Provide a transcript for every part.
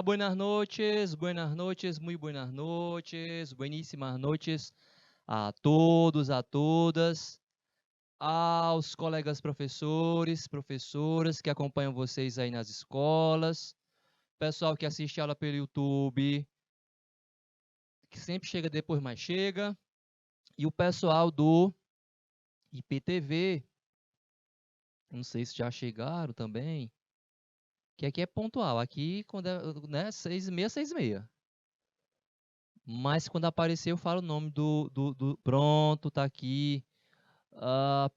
Hola, buenas noches, muy buenas noches, bueníssimas noches a todos, a todas, aos colegas professores, professoras que acompanham vocês aí nas escolas, pessoal que assiste aula pelo YouTube, que sempre chega depois, mas chega, e o pessoal do IPTV, não sei se já chegaram também, que aqui é pontual, aqui quando é, né, 6h30, 6h30. Mas quando aparecer eu falo o nome pronto, tá aqui.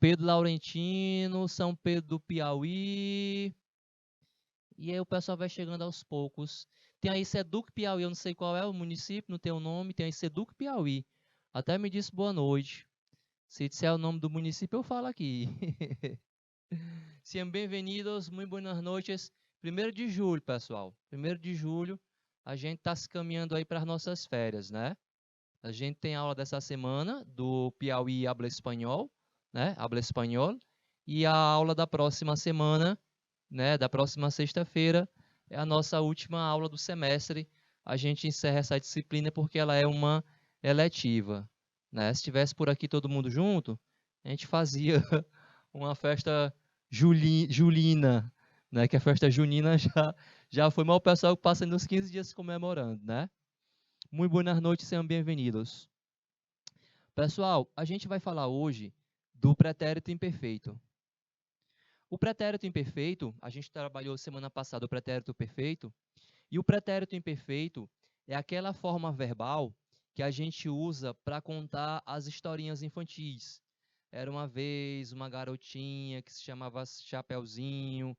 Pedro Laurentino, São Pedro do Piauí. E aí o pessoal vai chegando aos poucos. Tem aí Seduc Piauí, eu não sei qual é o município, não tem o nome. Tem aí Seduc Piauí. Até me disse boa noite. Se disser o nome do município, eu falo aqui. Sejam bem-vindos, muito boas noites. 1º de julho, pessoal. 1º de julho, a gente está se caminhando aí para as nossas férias, né? A gente tem aula dessa semana do Piauí Habla Espanhol, né? Habla Espanhol. E a aula da próxima semana, né? Da próxima sexta-feira, é a nossa última aula do semestre. A gente encerra essa disciplina porque ela é uma eletiva, né? Se estivesse por aqui todo mundo junto, a gente fazia uma festa julina, né? Que a festa junina já foi, mas o pessoal passa nos 15 dias comemorando, né? Muito boas noites, sejam bem-vindos. Pessoal, a gente vai falar hoje do pretérito imperfeito. O pretérito imperfeito, a gente trabalhou semana passada o pretérito perfeito, e o pretérito imperfeito é aquela forma verbal que a gente usa para contar as historinhas infantis. Era uma vez uma garotinha que se chamava Chapeuzinho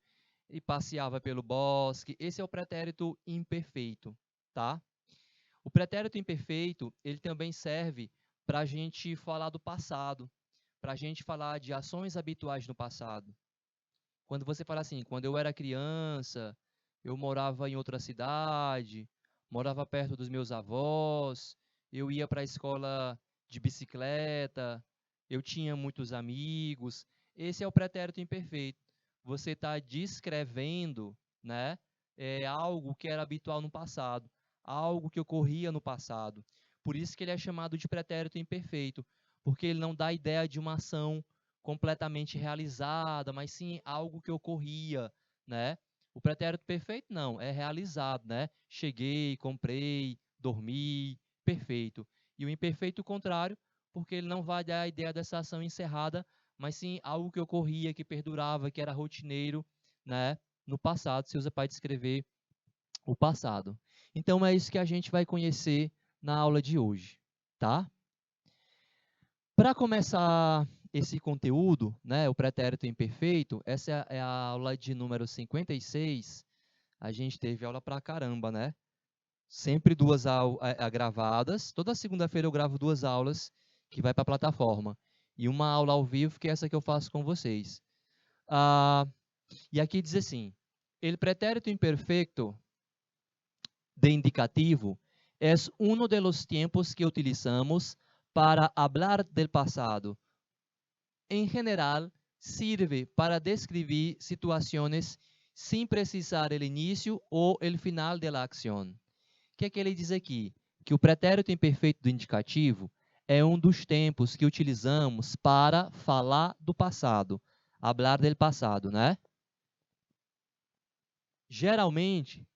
e passeava pelo bosque. Esse é o pretérito imperfeito, tá? O pretérito imperfeito, ele também serve para a gente falar do passado, para a gente falar de ações habituais no passado. Quando você fala assim, quando eu era criança, eu morava em outra cidade, morava perto dos meus avós, eu ia para a escola de bicicleta, eu tinha muitos amigos. Esse é o pretérito imperfeito. Você está descrevendo, né, algo que era habitual no passado, algo que ocorria no passado. Por isso que ele é chamado de pretérito imperfeito, porque ele não dá ideia de uma ação completamente realizada, mas sim algo que ocorria, né? O pretérito perfeito não, é realizado, né? Cheguei, comprei, dormi, perfeito. E o imperfeito o contrário, porque ele não vai dar a ideia dessa ação encerrada, mas sim algo que ocorria, que perdurava, que era rotineiro, né? No passado, se usa para descrever o passado. Então é isso que a gente vai conhecer na aula de hoje, tá? Para começar esse conteúdo, né, o pretérito imperfeito, essa é a aula de número 56. A gente teve aula pra caramba, né? Sempre duas gravadas. Toda segunda-feira eu gravo 2 aulas que vai para a plataforma. E uma aula ao vivo, que é essa que eu faço com vocês. E aqui diz assim, el pretérito imperfecto de indicativo es uno de los tiempos que utilizamos para hablar del pasado. En general, sirve para describir situaciones sin precisar el inicio o el final de la acción. O que é que ele diz aqui? Que o pretérito imperfeito do indicativo é um dos tempos que utilizamos para falar do passado, hablar del passado, né? Geralmente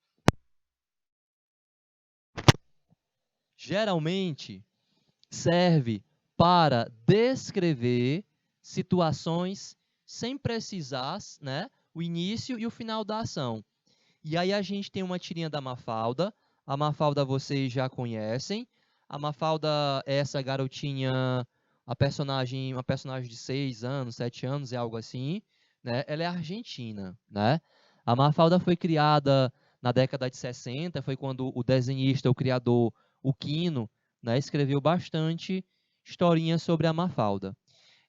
serve para descrever situações sem precisar, né, o início e o final da ação. E aí a gente tem uma tirinha da Mafalda. A Mafalda vocês já conhecem. A Mafalda é essa garotinha, uma personagem de 6 anos, 7 anos, é algo assim, né? Ela é argentina, né? A Mafalda foi criada na década de 60, foi quando o desenhista, o criador, o Quino, né, escreveu bastante historinhas sobre a Mafalda.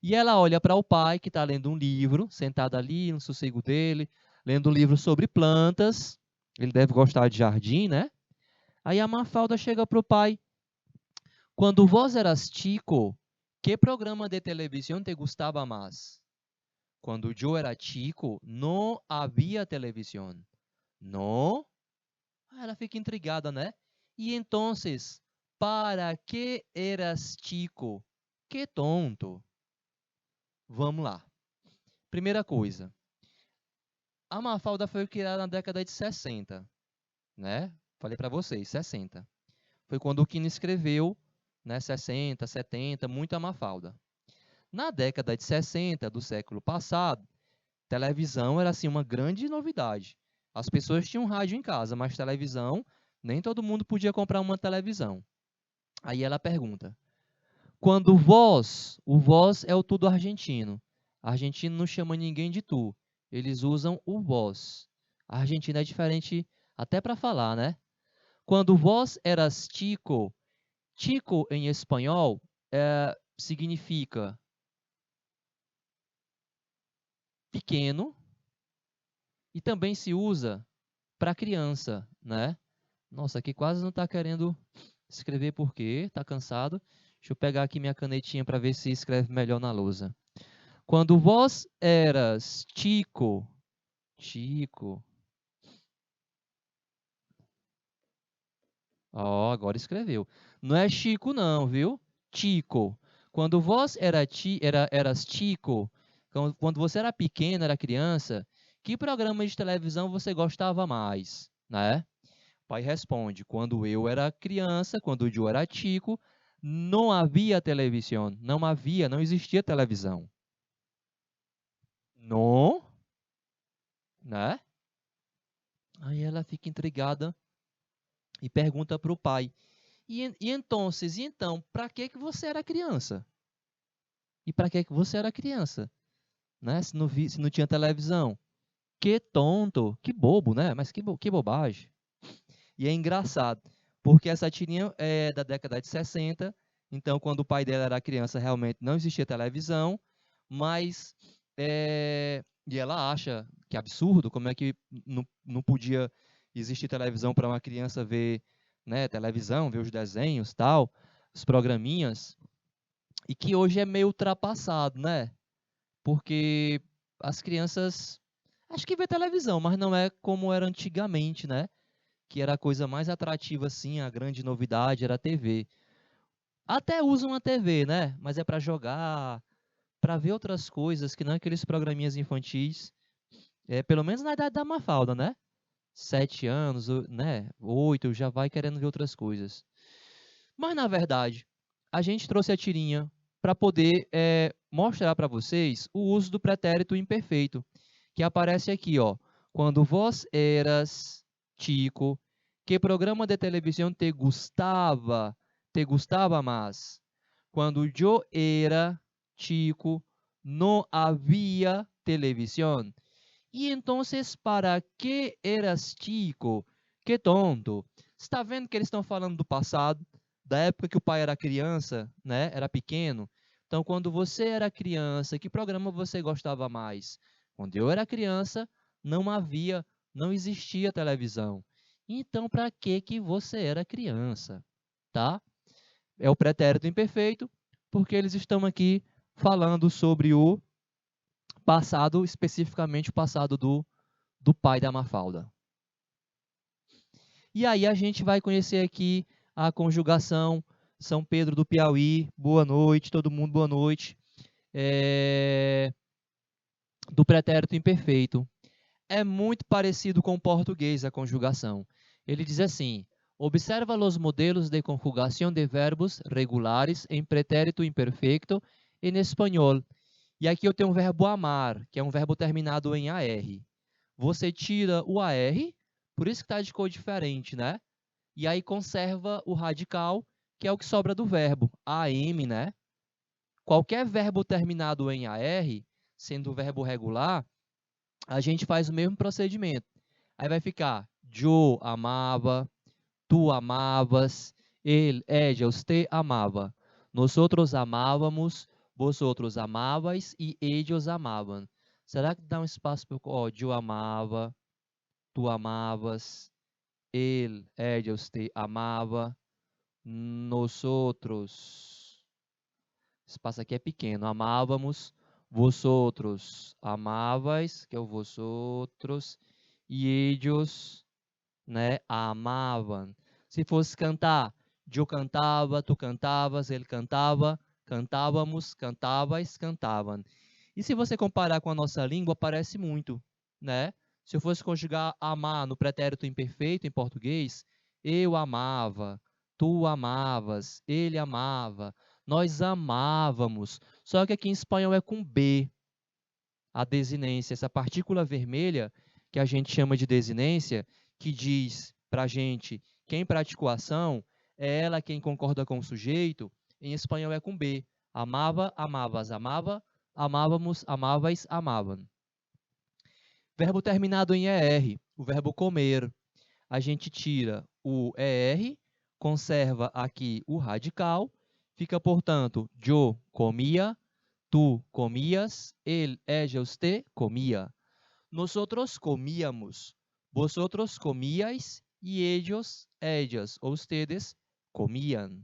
E ela olha para o pai, que está lendo um livro, sentado ali no sossego dele, lendo um livro sobre plantas. Ele deve gostar de jardim, né? Aí a Mafalda chega para o pai. Quando vos eras chico, que programa de televisão te gostava mais? Quando eu era chico, não havia televisão. Não Ela fica intrigada, né? E então, para que eras chico? Que tonto. Vamos lá. Primeira coisa. A Mafalda foi criada na década de 60, né? Falei para vocês, 60. Foi quando o Quino escreveu, né? 60, 70, muito a Mafalda. Na década de 60 do século passado, televisão era assim uma grande novidade. As pessoas tinham rádio em casa, mas televisão, nem todo mundo podia comprar uma televisão. Aí ela pergunta: quando o vós é o tudo argentino. Argentino não chama ninguém de tu. Eles usam o vós. A Argentina é diferente até para falar, né? Quando vós eras chico, chico em espanhol significa pequeno e também se usa para criança, né? Nossa, aqui quase não está querendo escrever por quê? Está cansado? Deixa eu pegar aqui minha canetinha para ver se escreve melhor na lousa. Quando vós eras chico, chico. Ó, agora escreveu. Não é Chico não, viu? Chico. Quando vós eras chico, quando você era pequeno, era criança, que programa de televisão você gostava mais, né? O pai responde: quando eu era criança, quando eu era chico, não havia televisão, não existia televisão. Não, né? Aí ela fica intrigada e pergunta para o pai: então, para que você era criança? E para que você era criança? Né? Se não tinha televisão. Que tonto, que bobo, né? Mas que bobagem. E é engraçado, porque essa tirinha é da década de 60, então quando o pai dela era criança realmente não existia televisão, mas e ela acha que é absurdo, como é que não podia existir televisão para uma criança ver, né, televisão, ver os desenhos, tal, os programinhas, e que hoje é meio ultrapassado, né? Porque as crianças acho que vê televisão, mas não é como era antigamente, né? Que era a coisa mais atrativa assim, a grande novidade era a TV. Até usam a TV, né? Mas é para jogar, para ver outras coisas que não aqueles programinhas infantis. Pelo menos na idade da Mafalda, né? 7 anos, né? 8, já vai querendo ver outras coisas. Mas na verdade, a gente trouxe a tirinha para poder mostrar para vocês o uso do pretérito imperfeito, que aparece aqui, ó. Quando vós eras chico, que programa de televisão te gustava mais? Quando eu era chico, não havia televisão. E então, para que eras chico? Que tonto. Está vendo que eles estão falando do passado, da época que o pai era criança, né? Era pequeno. Então, quando você era criança, que programa você gostava mais? Quando eu era criança, não existia televisão. Então, para que você era criança, tá? É o pretérito imperfeito, porque eles estão aqui falando sobre o passado, especificamente o passado do pai da Mafalda. E aí a gente vai conhecer aqui a conjugação São Pedro do Piauí. Boa noite, todo mundo, boa noite. Do pretérito imperfeito. É muito parecido com o português a conjugação. Ele diz assim: observa os modelos de conjugação de verbos regulares em pretérito imperfeito em espanhol. E aqui eu tenho o verbo amar, que é um verbo terminado em AR. Você tira o AR, por isso que está de cor diferente, né? E aí conserva o radical, que é o que sobra do verbo, AM, né? Qualquer verbo terminado em AR, sendo o verbo regular, a gente faz o mesmo procedimento. Aí vai ficar yo amava, tu amavas, ellos te amava. Nós outros amávamos, vosotros amavais e ellos amavam. Será que dá um espaço para eu amava, tu amavas, ellos te amava, nós outros. Esse espaço aqui é pequeno. Amávamos, vosotros amavais, que é o vosotros, e ellos né? Amavam. Se fosse cantar, eu cantava, tu cantavas, ele cantava, cantávamos, cantavas, cantavam. E se você comparar com a nossa língua, parece muito, né? Se eu fosse conjugar amar no pretérito imperfeito em português, eu amava, tu amavas, ele amava, nós amávamos. Só que aqui em espanhol é com B, a desinência, essa partícula vermelha que a gente chama de desinência, que diz para a gente quem praticou a ação, é ela quem concorda com o sujeito, em espanhol é com B. Amava, amavas, amava, amávamos, amávais, amavam. Verbo terminado em ER, o verbo comer. A gente tira o ER, conserva aqui o radical, fica, portanto, yo comia, tu comias, ellos te comia. Nosotros comíamos, vosotros comíais e ellos, ellas ou ustedes comían.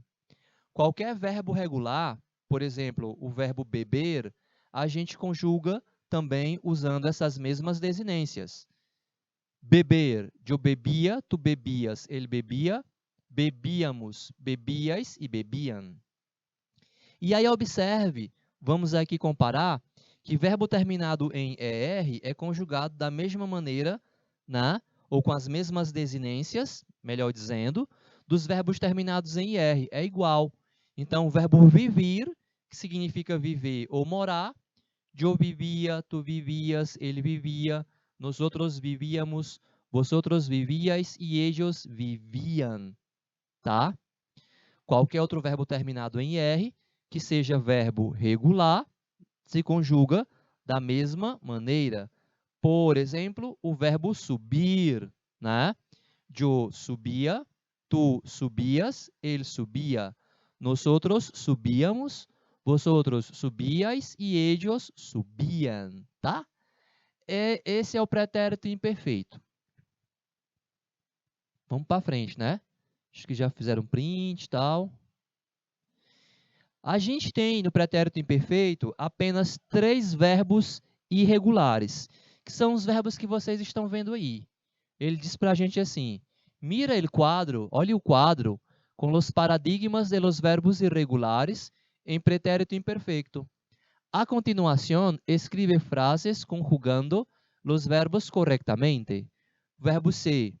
Qualquer verbo regular, por exemplo, o verbo beber, a gente conjuga também usando essas mesmas desinências. Beber, eu bebia, tu bebias, ele bebia, bebíamos, bebias e bebiam. E aí observe, vamos aqui comparar, que verbo terminado em ER é conjugado da mesma maneira, né? Ou com as mesmas desinências, melhor dizendo, dos verbos terminados em IR, é igual. Então, o verbo vivir, que significa viver ou morar, eu vivia, tu vivias, ele vivia, nós outros vivíamos, vosotros vivíais e ellos viviam, tá? Qualquer outro verbo terminado em IR, que seja verbo regular, se conjuga da mesma maneira. Por exemplo, o verbo subir, né? Eu subia, tu subias, ele subia. Nosotros subíamos, vosotros subíais e ellos subiam, tá? Esse é o pretérito imperfeito. Vamos para frente, né? Acho que já fizeram print e tal. A gente tem no pretérito imperfeito apenas 3 verbos irregulares, que são os verbos que vocês estão vendo aí. Ele diz para a gente assim: mira el quadro, olhe o quadro, com os paradigmas de los verbos irregulares em pretérito imperfeito. A continuação, escreve frases conjugando los verbos correctamente. Verbo ser: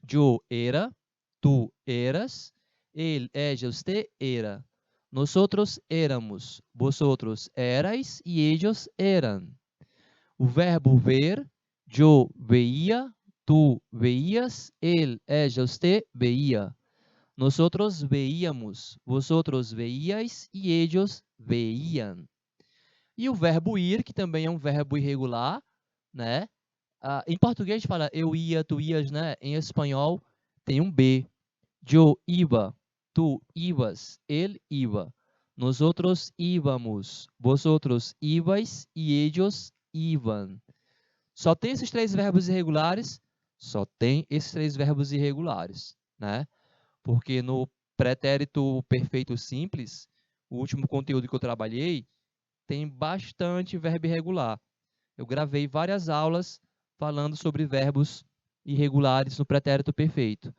yo era, tu eras, él, ella, usted era. Nosotros éramos, vosotros erais e ellos eran. O verbo ver: yo veía, tu veías, él, ella, usted veía. Nosotros veíamos, vosotros veíais e ellos veían. E o verbo ir, que também é um verbo irregular, né? Em português a gente fala eu ia, tu ias, né? Em espanhol tem um B. Yo iba, tu ibas, él iba. Nosotros íbamos, vosotros ibais e ellos iban. Só tem esses 3 verbos irregulares? Só tem esses 3 verbos irregulares, né? Porque no pretérito perfeito simples, o último conteúdo que eu trabalhei, tem bastante verbo irregular. Eu gravei várias aulas falando sobre verbos irregulares no pretérito perfeito.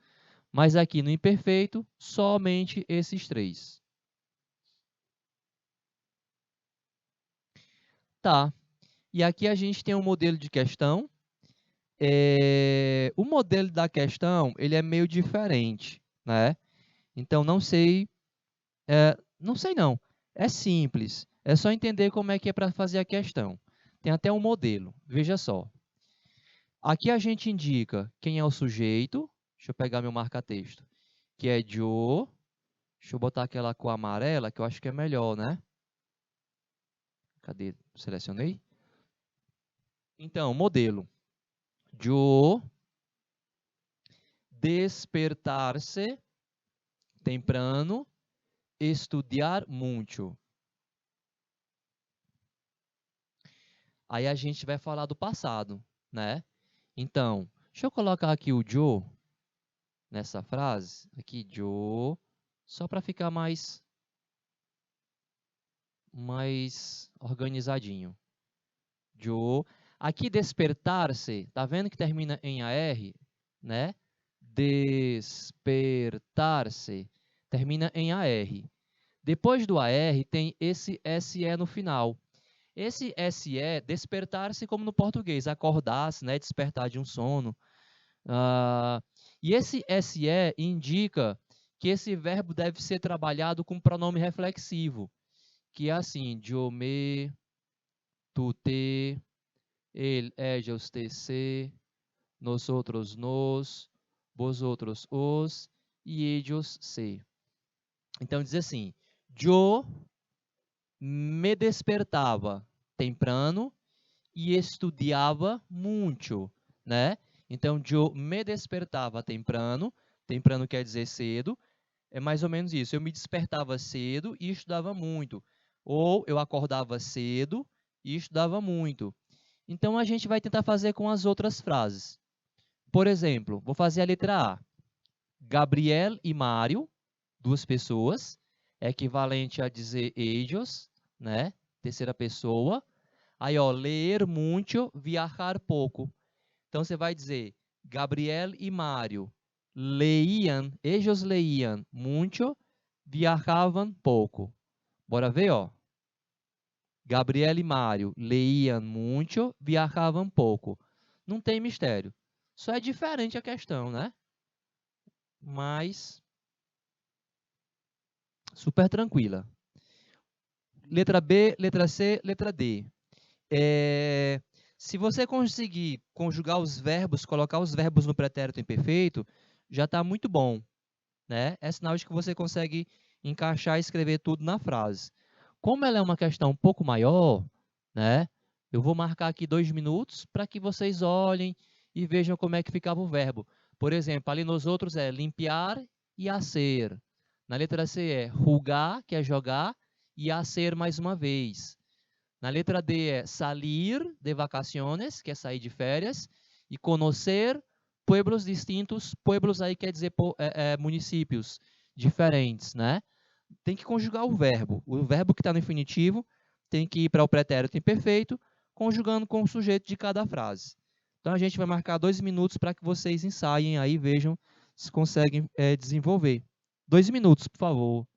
Mas aqui no imperfeito, somente esses 3. Tá. E aqui a gente tem um modelo de questão. O modelo da questão, ele é meio diferente, né? Então, não sei não. É simples. É só entender como é que é para fazer a questão. Tem até um modelo. Veja só. Aqui a gente indica quem é o sujeito. Deixa eu pegar meu marca-texto. Que é Joe. Deixa eu botar aquela cor amarela, que eu acho que é melhor, né? Cadê? Selecionei. Então, modelo. Joe despertar-se temprano, estudar muito. Aí a gente vai falar do passado, né? Então, deixa eu colocar aqui o Joe nessa frase. Aqui, Joe, só para ficar mais organizadinho. Joe. Aqui, despertar-se, tá vendo que termina em AR, né? despertar-se, termina em AR. Depois do AR tem esse SE no final. Esse SE, despertar-se como no português, acordar-se, né, despertar de um sono. E esse SE indica que esse verbo deve ser trabalhado com pronome reflexivo, que é assim, yo me, tu te, ele, ellos, te, se, nosotros, nos, vosotros, os, e ellos, se. Então, diz assim, yo me despertava temprano e estudava muito, né? Então, eu me despertava temprano, temprano quer dizer cedo, é mais ou menos isso. Eu me despertava cedo e estudava muito. Ou eu acordava cedo e estudava muito. Então, a gente vai tentar fazer com as outras frases. Por exemplo, vou fazer a letra A. Gabriel e Mário, duas pessoas, é equivalente a dizer ellos, né? Terceira pessoa. Aí, ó, ler muito, viajar pouco. Então, você vai dizer, Gabriel e Mário leíam, ellos leíam muito, viajavam pouco. Bora ver, ó. Gabriel e Mário leíam muito, viajavam pouco. Não tem mistério. Só é diferente a questão, né? Mas, super tranquila. Letra B, letra C, letra D. Se você conseguir conjugar os verbos, colocar os verbos no pretérito imperfeito, já está muito bom, né? É sinal de que você consegue encaixar e escrever tudo na frase. Como ela é uma questão um pouco maior, né? Eu vou marcar aqui 2 minutos para que vocês olhem e vejam como é que ficava o verbo. Por exemplo, ali nos outros é limpiar e hacer. Na letra C é rugar, que é jogar, e hacer mais uma vez. Na letra D é salir de vacaciones, que é sair de férias, e conhecer pueblos distintos. Pueblos aí quer dizer municípios diferentes, né? Tem que conjugar o verbo. O verbo que está no infinitivo tem que ir para o pretérito imperfeito, conjugando com o sujeito de cada frase. Então, a gente vai marcar 2 minutos para que vocês ensaiem aí e vejam se conseguem desenvolver. 2 minutos, por favor.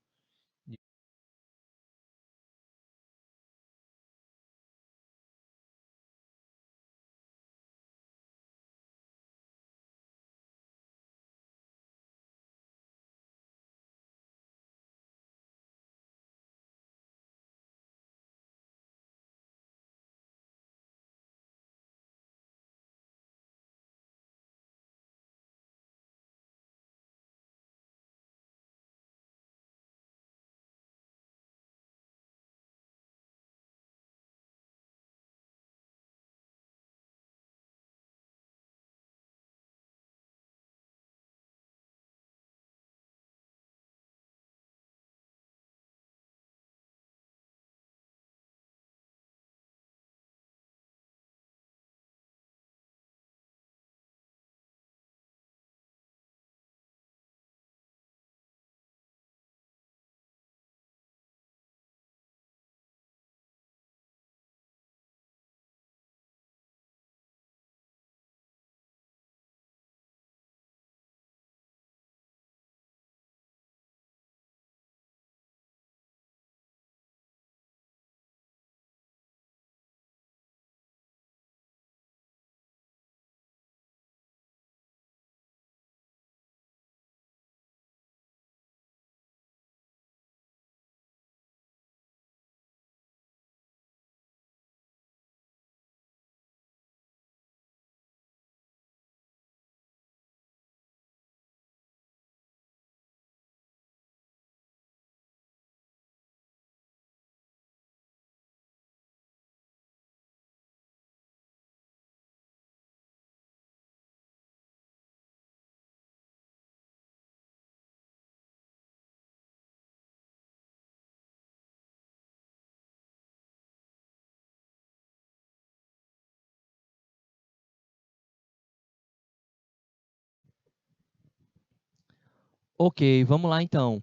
Ok, vamos lá então.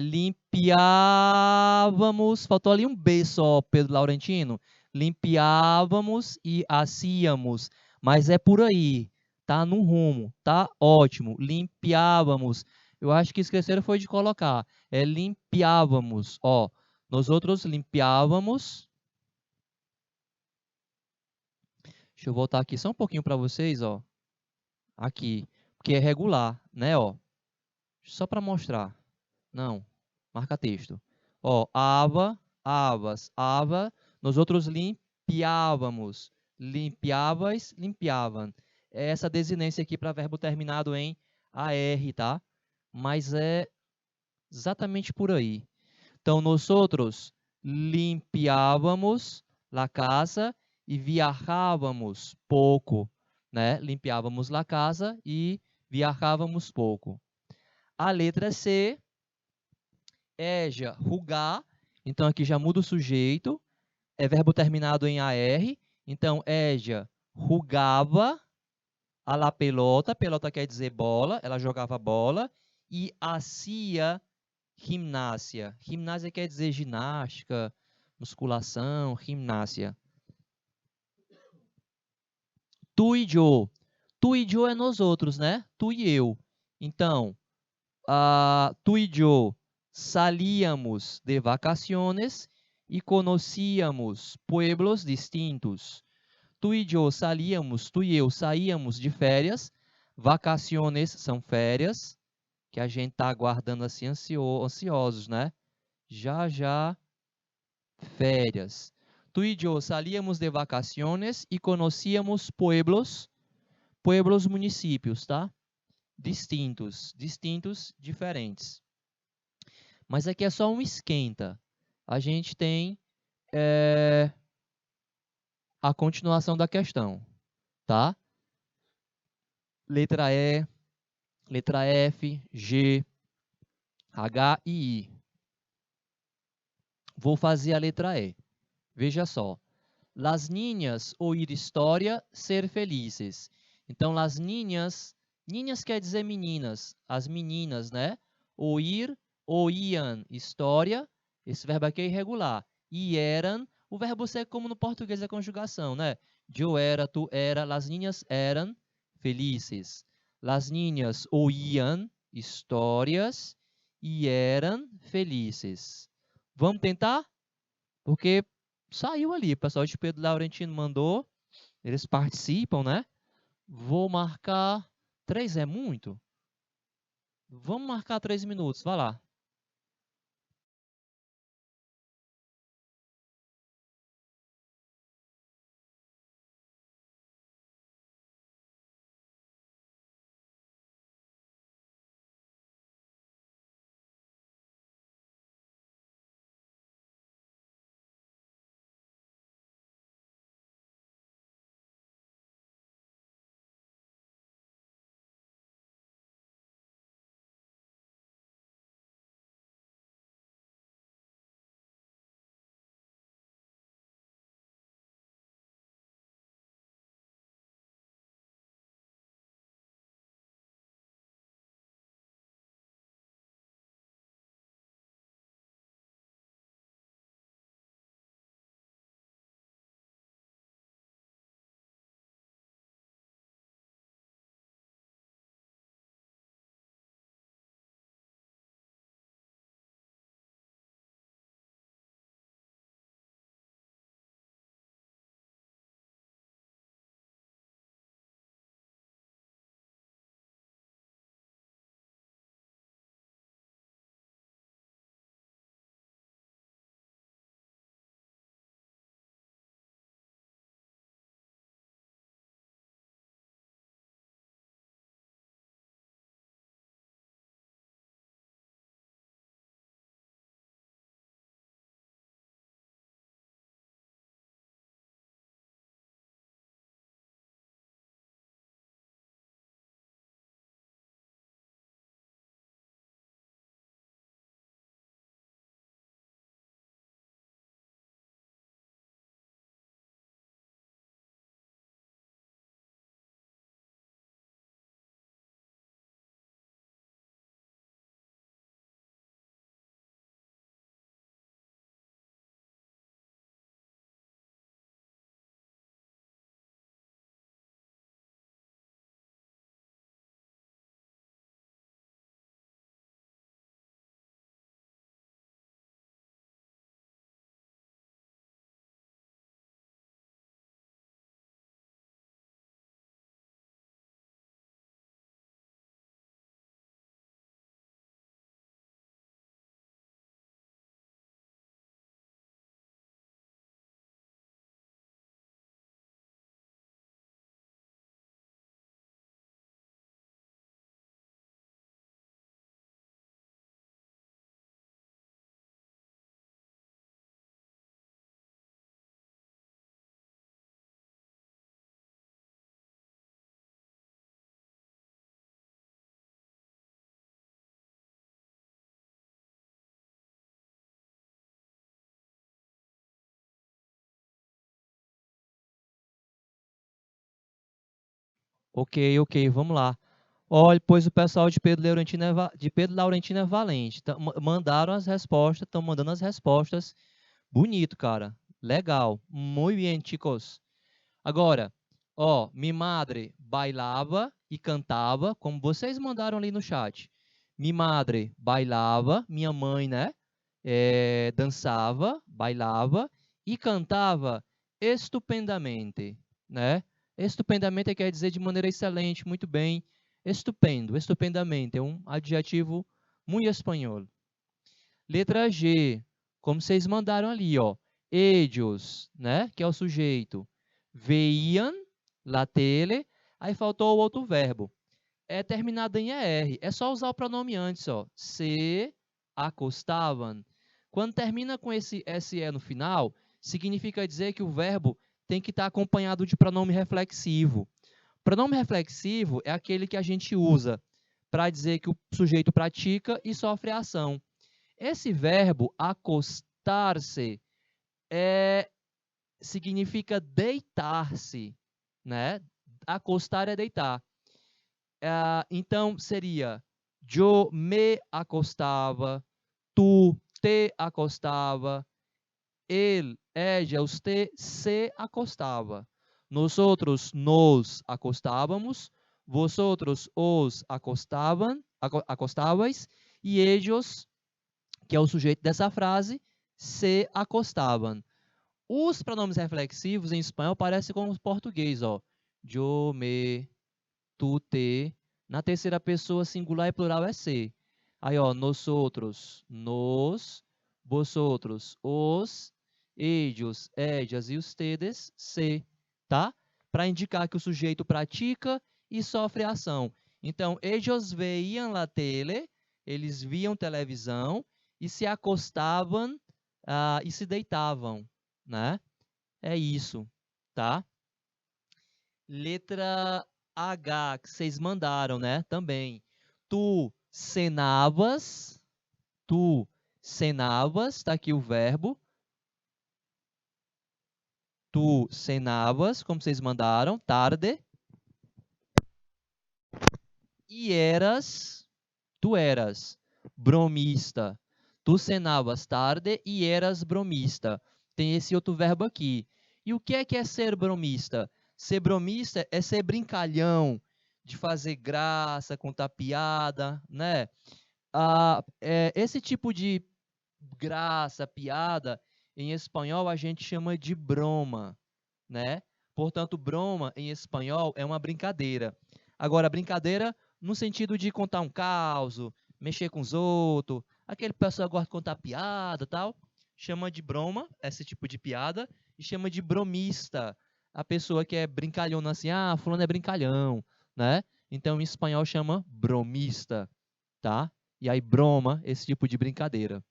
Limpiávamos, faltou ali um B só, Pedro Laurentino. Limpiávamos e hacíamos, mas é por aí. Tá no rumo, tá ótimo. Limpiávamos. Eu acho que esqueceram foi de colocar. É limpiávamos, ó. Nós outros limpiávamos. Deixa eu voltar aqui só um pouquinho para vocês, ó. Aqui, porque é regular, né, ó. Só para mostrar. Não, marca texto. Ó, ava, avas, ava. Nós outros limpiávamos. Limpiavas, limpiavam. É essa desinência aqui para verbo terminado em AR, tá? Mas é exatamente por aí. Então, nós outros limpiávamos a casa e viajávamos pouco, né? Limpiávamos a casa e viajávamos pouco. A letra C é já rugar, então aqui já muda o sujeito, é verbo terminado em AR, então já rugava a la pelota, pelota quer dizer bola, ela jogava bola, e hacía gimnásia. Gimnásia quer dizer ginástica, musculação, gimnásia. Tu e eu. Tu e eu é nós outros, né? Tu e eu. Então, tu e eu salíamos de vacaciones e conocíamos pueblos distintos. Tu e eu salíamos, tu e eu saíamos de férias. Vacaciones são férias, que a gente está aguardando assim ansiosos, né? Já, já, férias. Tu e eu salíamos de vacaciones e conocíamos pueblos, municípios, tá? Distintos, diferentes. Mas aqui é só um esquenta. A gente tem a continuação da questão, tá? Letra E, letra F, G, H e I. Vou fazer a letra E. Veja só. Las niñas oír história, ser felizes. Então, las niñas, niñas quer dizer meninas, as meninas, né? Oír, oíam história, esse verbo aqui é irregular. E eram, o verbo ser como no português é conjugação, né? Eu era, tu era, las niñas eram felizes. Las niñas oíam histórias e eram felizes. Vamos tentar? Porque saiu ali, o pessoal de Pedro Laurentino mandou, eles participam, né? Vou marcar 3 é muito? Vamos marcar 3 minutos, vai lá. Ok, vamos lá. Olha, pois o pessoal de Pedro Laurentino é valente. Mandaram as respostas, estão mandando as respostas. Bonito, cara. Legal. Muy bien, chicos. Agora, ó, mi madre bailava e cantava, como vocês mandaram ali no chat. Mi madre bailava, minha mãe, né? Dançava, bailava e cantava estupendamente, né? Estupendamente quer dizer de maneira excelente, muito bem. Estupendo, estupendamente, é um adjetivo muito espanhol. Letra G, como vocês mandaram ali, ó. Ellos, né? Que é o sujeito. Veían la tele. Aí faltou o outro verbo. É terminado em ER. É só usar o pronome antes, ó. Se acostavam. Quando termina com esse SE no final, significa dizer que o verbo tem que estar acompanhado de pronome reflexivo. Pronome reflexivo é aquele que a gente usa para dizer que o sujeito pratica e sofre a ação. Esse verbo acostar-se significa deitar-se, né? Acostar é deitar. Então seria yo me acostava, tu te acostava, ella, usted se acostava. Nosotros nos acostávamos, vosotros os acostabais e ellos, que é o sujeito dessa frase, se acostavam. Os pronomes reflexivos em espanhol parecem com os português, ó. Yo, me, tu, te. Na terceira pessoa, singular e plural é se. Aí, ó, nosotros, nos, vosotros, os, ellos, ellas e ustedes, se, tá? Para indicar que o sujeito pratica e sofre ação. Então, ellos veían la tele, eles viam televisão e se acostavam e se deitavam, né? É isso, tá? Letra H, que vocês mandaram, né? Também. Tu cenavas, tá aqui o verbo. Tu cenavas, como vocês mandaram, tarde. E tu eras bromista. Tu cenavas tarde e eras bromista. Tem esse outro verbo aqui. E o que é ser bromista? Ser bromista é ser brincalhão, de fazer graça, contar piada, né? Esse tipo de graça, piada, em espanhol a gente chama de broma, né? Portanto, broma em espanhol é uma brincadeira. Agora, brincadeira no sentido de contar um caos, mexer com os outros, aquele pessoal que gosta de contar piada, tal, chama de broma, esse tipo de piada, e chama de bromista, a pessoa que é brincalhona assim, fulano é brincalhão, né? Então, em espanhol chama bromista, tá? E aí, broma, esse tipo de brincadeira,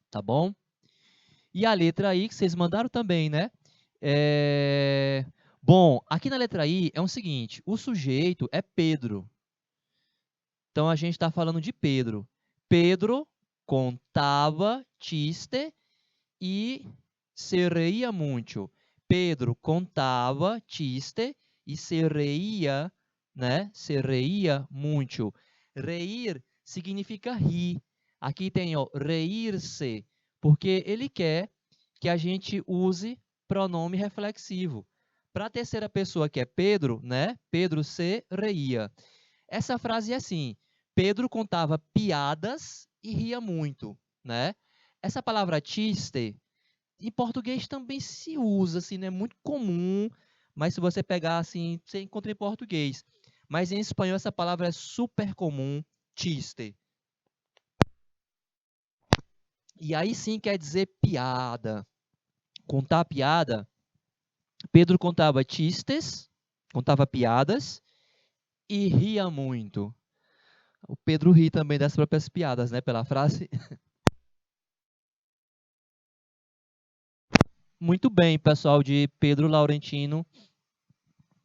tá bom? E a letra I, que vocês mandaram também, né? Bom, aqui na letra I é o seguinte, o sujeito é Pedro. Então, a gente está falando de Pedro. Pedro contava chiste e se reía muito. Pedro contava chiste e se reía, né? Se reía muito. Reír significa rir. Aqui tem, ó, reír-se, porque ele quer que a gente use pronome reflexivo. Para a terceira pessoa, que é Pedro, né? Pedro se reía. Essa frase é assim: Pedro contava piadas e ria muito, né? Essa palavra chiste, em português também se usa, assim, não é muito comum, mas se você pegar assim, você encontra em português. Mas em espanhol essa palavra é super comum, chiste. E aí sim quer dizer piada. Contar piada. Pedro contava chistes, contava piadas e ria muito. O Pedro ri também das próprias piadas, né, pela frase. Muito bem, pessoal de Pedro Laurentino,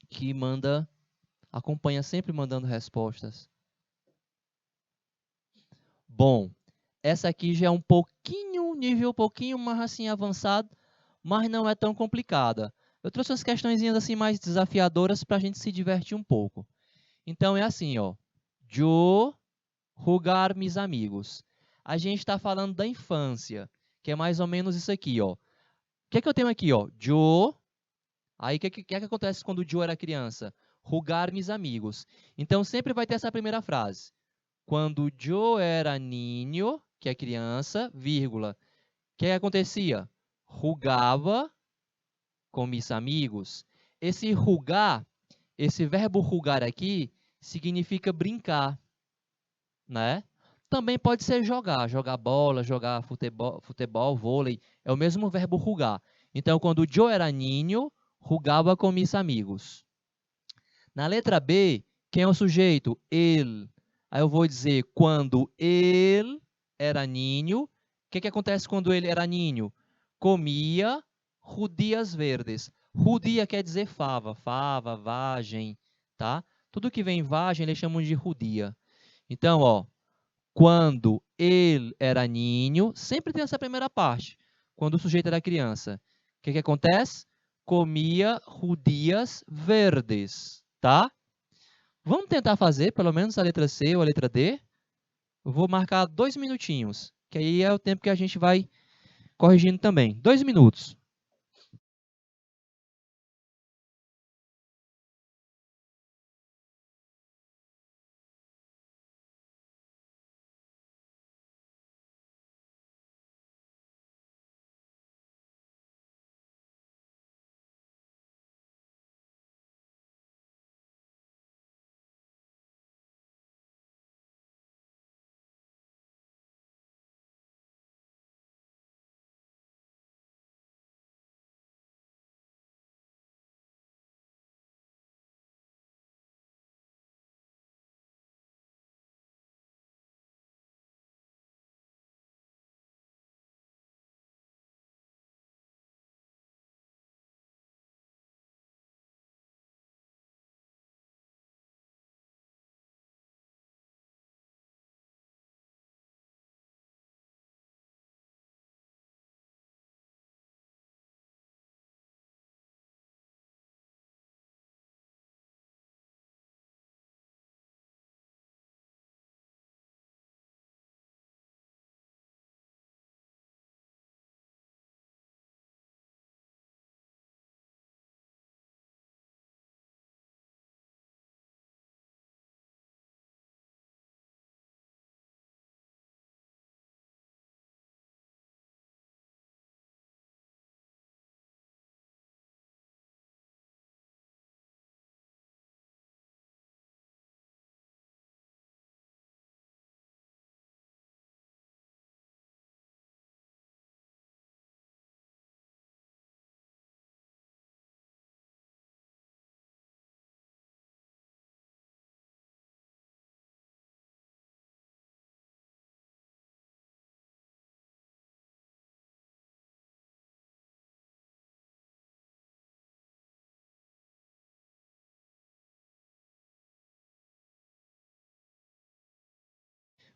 que acompanha sempre mandando respostas. Bom, essa aqui já é nível um pouquinho mais assim avançado, mas não é tão complicada. Eu trouxe umas questõezinhas assim mais desafiadoras para a gente se divertir um pouco. Então é assim, ó. Yo jugar mis amigos. A gente está falando da infância, que é mais ou menos isso aqui, ó. O que é que eu tenho aqui, ó? Yo. Aí o que é que acontece quando o Yo era criança? Jugar mis amigos. Então sempre vai ter essa primeira frase. Quando yo era niño, que é criança, vírgula. O que acontecia? Jugava com mis amigos. Esse rugar, esse verbo rugar aqui, significa brincar, né? Também pode ser jogar, jogar bola, jogar futebol, vôlei. É o mesmo verbo rugar. Então, quando yo era niño, jugava com mis amigos. Na letra B, quem é o sujeito? Ele. Aí eu vou dizer, quando ele era ninho, o que acontece quando ele era ninho? Comia judias verdes. Judia quer dizer fava, fava, vagem, tá? Tudo que vem vagem, eles chamam de judia. Então, ó, quando ele era ninho, sempre tem essa primeira parte, quando o sujeito era criança. O que acontece? Comia judias verdes, tá? Vamos tentar fazer pelo menos a letra C ou a letra D. Eu vou marcar 2 minutinhos, que aí é o tempo que a gente vai corrigindo também. 2 minutos.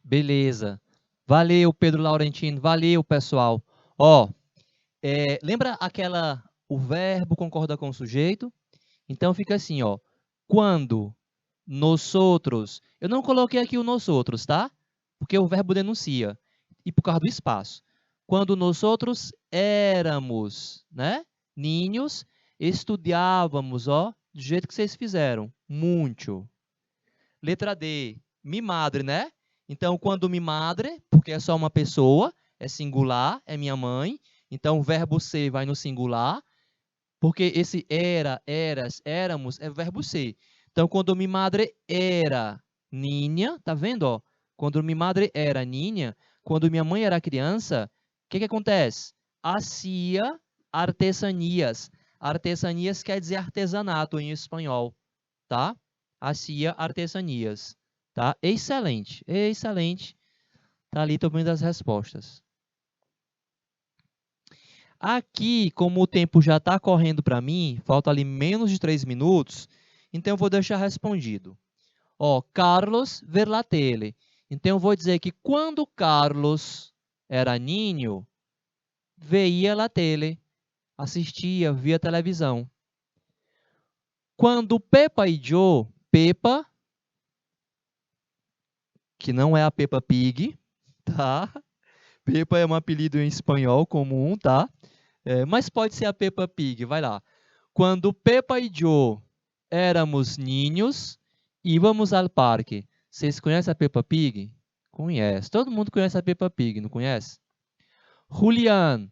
Beleza. Valeu, Pedro Laurentino. Valeu, pessoal. Ó, lembra o verbo concorda com o sujeito? Então fica assim, ó. Quando nosotros, eu não coloquei aqui o nosotros, tá? Porque o verbo denuncia e por causa do espaço. Quando nosotros éramos, né? Ninhos, estudiávamos, ó, do jeito que vocês fizeram, muito. Letra D, mi madre, né? Então, quando mi madre, porque é só uma pessoa, é singular, é minha mãe. Então, o verbo ser vai no singular. Porque esse era, eras, éramos é verbo ser. Então, quando mi madre era niña, tá vendo? Ó? Quando mi madre era niña, quando minha mãe era criança, o que acontece? Hacía artesanias. Artesanias quer dizer artesanato em espanhol, tá? Hacía artesanias, tá? Excelente, excelente. Tá ali também das respostas. Aqui, como o tempo já está correndo para mim, falta ali menos de 3 minutos, então eu vou deixar respondido. Ó, Carlos ver la tele. Então eu vou dizer que quando Carlos era ninho, veia la tele, assistia, via televisão. Quando Peppa e Joe, Peppa, que não é a Peppa Pig, tá? Peppa é um apelido em espanhol comum, tá? Mas pode ser a Peppa Pig, vai lá. Quando Peppa e Joe éramos ninhos, íamos ao parque. Vocês conhecem a Peppa Pig? Conhece. Todo mundo conhece a Peppa Pig, não conhece? Julián,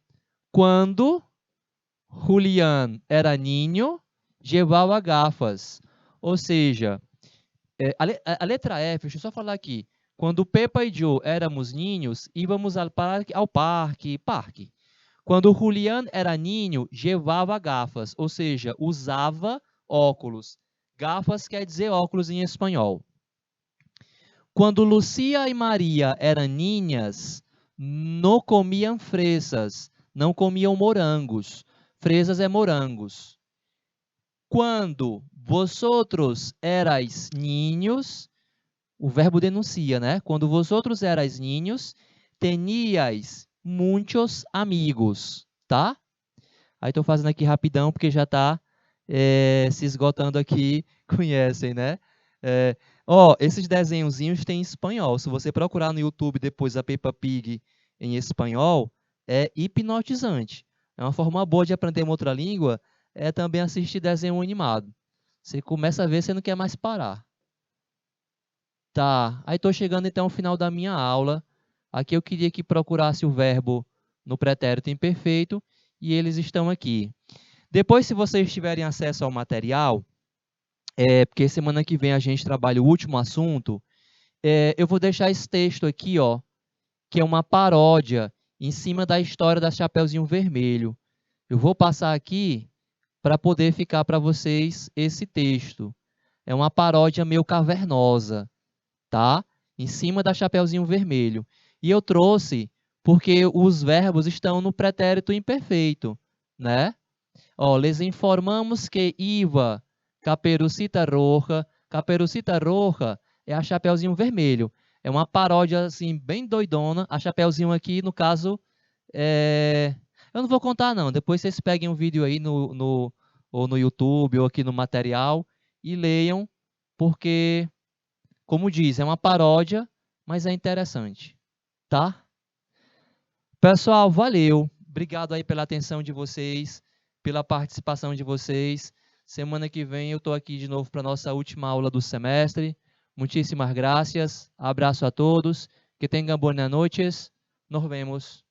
quando Julián era ninho, levava gafas. Ou seja, a letra F, deixa eu só falar aqui. Quando Peppa e Joe éramos ninhos, íamos ao parque. Quando Julián era ninho, levava gafas, ou seja, usava óculos. Gafas quer dizer óculos em espanhol. Quando Lucia e Maria eram ninhas, não comiam fresas, não comiam morangos. Fresas é morangos. Quando vosotros erais ninhos, o verbo denuncia, né? Quando vosotros erais ninhos, teníais muitos amigos, tá? Aí estou fazendo aqui rapidão, porque já está se esgotando aqui, conhecem, né? Esses desenhozinhos tem em espanhol. Se você procurar no YouTube depois a Peppa Pig em espanhol, é hipnotizante. É uma forma boa de aprender uma outra língua, é também assistir desenho animado. Você começa a ver, você não quer mais parar. Tá, aí estou chegando então ao final da minha aula. Aqui eu queria que procurasse o verbo no pretérito imperfeito e eles estão aqui. Depois, se vocês tiverem acesso ao material, porque semana que vem a gente trabalha o último assunto, eu vou deixar esse texto aqui, ó, que é uma paródia em cima da história da Chapeuzinho Vermelho. Eu vou passar aqui para poder ficar para vocês esse texto. É uma paródia meio cavernosa, tá? Em cima da Chapeuzinho Vermelho. E eu trouxe porque os verbos estão no pretérito imperfeito, né? Ó, les informamos que iva Caperucita Roja. Caperucita Roja é a Chapeuzinho Vermelho. É uma paródia, assim, bem doidona. A Chapeuzinho aqui, no caso, eu não vou contar, não. Depois vocês peguem um vídeo aí ou no YouTube ou aqui no material e leiam, porque, como diz, é uma paródia, mas é interessante, tá? Pessoal, valeu. Obrigado aí pela atenção de vocês, pela participação de vocês. Semana que vem eu estou aqui de novo para a nossa última aula do semestre. Muitíssimas graças. Abraço a todos. Que tenham boas noites. Nos vemos.